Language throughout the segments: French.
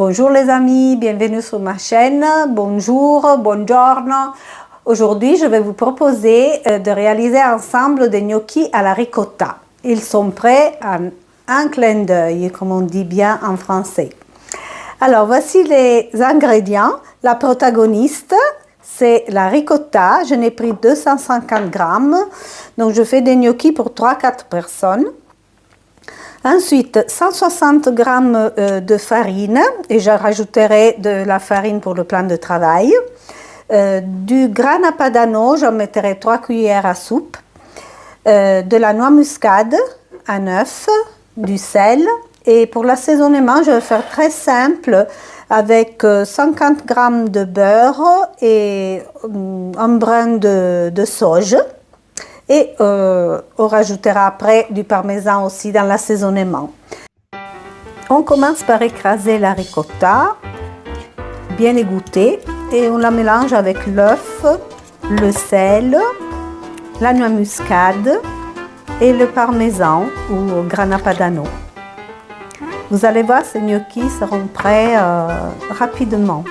Bonjour les amis, bienvenue sur ma chaîne. Bonjour, buongiorno. Aujourd'hui, je vais vous proposer de réaliser ensemble des gnocchis à la ricotta. Ils sont prêts en un clin d'œil, comme on dit bien en français. Alors, voici les ingrédients. La protagoniste, c'est la ricotta. Je n'ai pris 250 grammes. Donc, je fais des gnocchis pour 3-4 personnes. Ensuite, 160 g de farine, et je rajouterai de la farine pour le plan de travail. Du grana padano, j'en mettrai 3 cuillères à soupe. De la noix muscade, un œuf, du sel. Et pour l'assaisonnement, je vais faire très simple avec 50 g de beurre et un brin de sauge. Et on rajoutera après du parmesan aussi dans l'assaisonnement. On commence par écraser la ricotta, bien égouttée, et on la mélange avec l'œuf, le sel, la noix muscade et le parmesan ou grana padano. Vous allez voir, ces gnocchis seront prêts rapidement.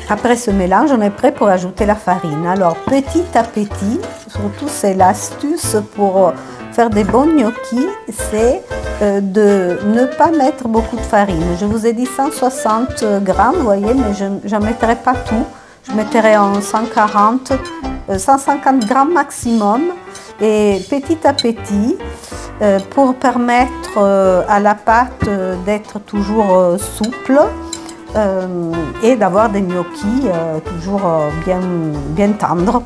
Après ce mélange, on est prêt pour ajouter la farine. Alors, petit à petit, surtout c'est l'astuce pour faire des bons gnocchis, c'est de ne pas mettre beaucoup de farine. Je vous ai dit 160 grammes, vous voyez, mais je n'en mettrai pas tout. Je mettrai en 150 grammes maximum. Et petit à petit, pour permettre à la pâte d'être toujours souple, et d'avoir des gnocchis toujours bien tendres.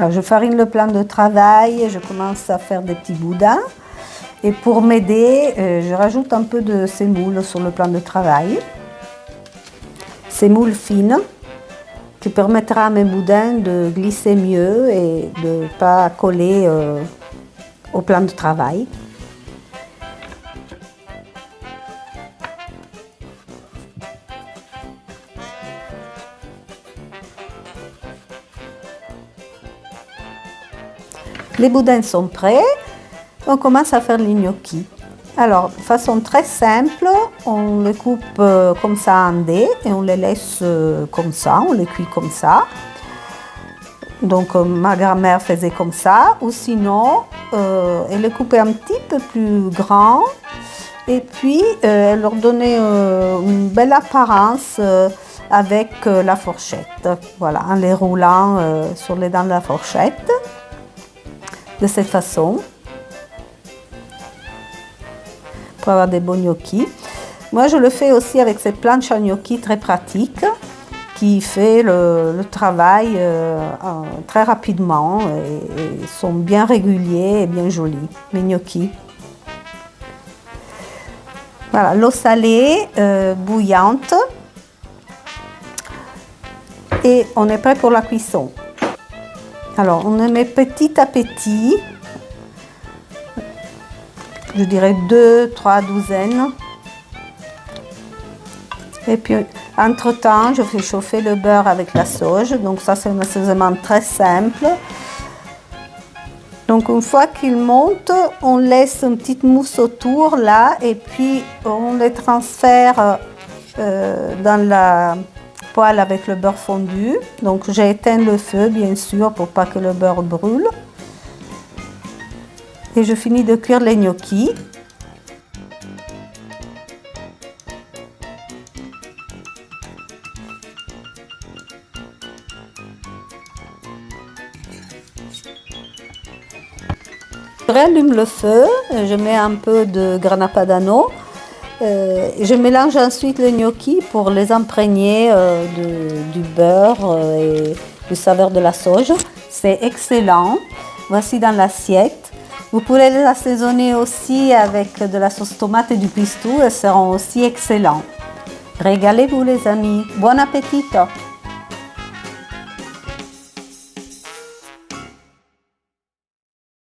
Alors, je farine le plan de travail, je commence à faire des petits boudins. Et pour m'aider, je rajoute un peu de semoule sur le plan de travail. Semoule fine qui permettra à mes boudins de glisser mieux et de ne pas coller au plan de travail. Les boudins sont prêts. On commence à faire les gnocchis. Alors, de façon très simple, on les coupe comme ça en dés et on les laisse comme ça, on les cuit comme ça. Donc, ma grand-mère faisait comme ça, ou sinon, elle les coupait un petit peu plus grand et puis elle leur donnait une belle apparence avec la fourchette. Voilà, en les roulant sur les dents de la fourchette, de cette façon. Pour avoir des bons gnocchis. Moi, je le fais aussi avec cette planche à gnocchi très pratique qui fait le travail très rapidement et sont bien réguliers et bien jolis, mes gnocchis. Voilà, l'eau salée bouillante et on est prêt pour la cuisson. Alors, on les met petit à petit. Je dirais 2-3 douzaines. Et puis, entre-temps, je fais chauffer le beurre avec la sauge. Donc ça, c'est un assaisonnement très simple. Donc, une fois qu'il monte, on laisse une petite mousse autour, là. Et puis, on les transfère dans la poêle avec le beurre fondu. Donc, j'ai éteint le feu, bien sûr, pour pas que le beurre brûle. Et je finis de cuire les gnocchis. Je rallume le feu, je mets un peu de grana padano. Je mélange ensuite les gnocchis pour les imprégner du beurre et du saveur de la sauge. C'est excellent. Voici dans l'assiette. Vous pourrez les assaisonner aussi avec de la sauce tomate et du pistou, elles seront aussi excellents. Régalez-vous les amis, bon appétit!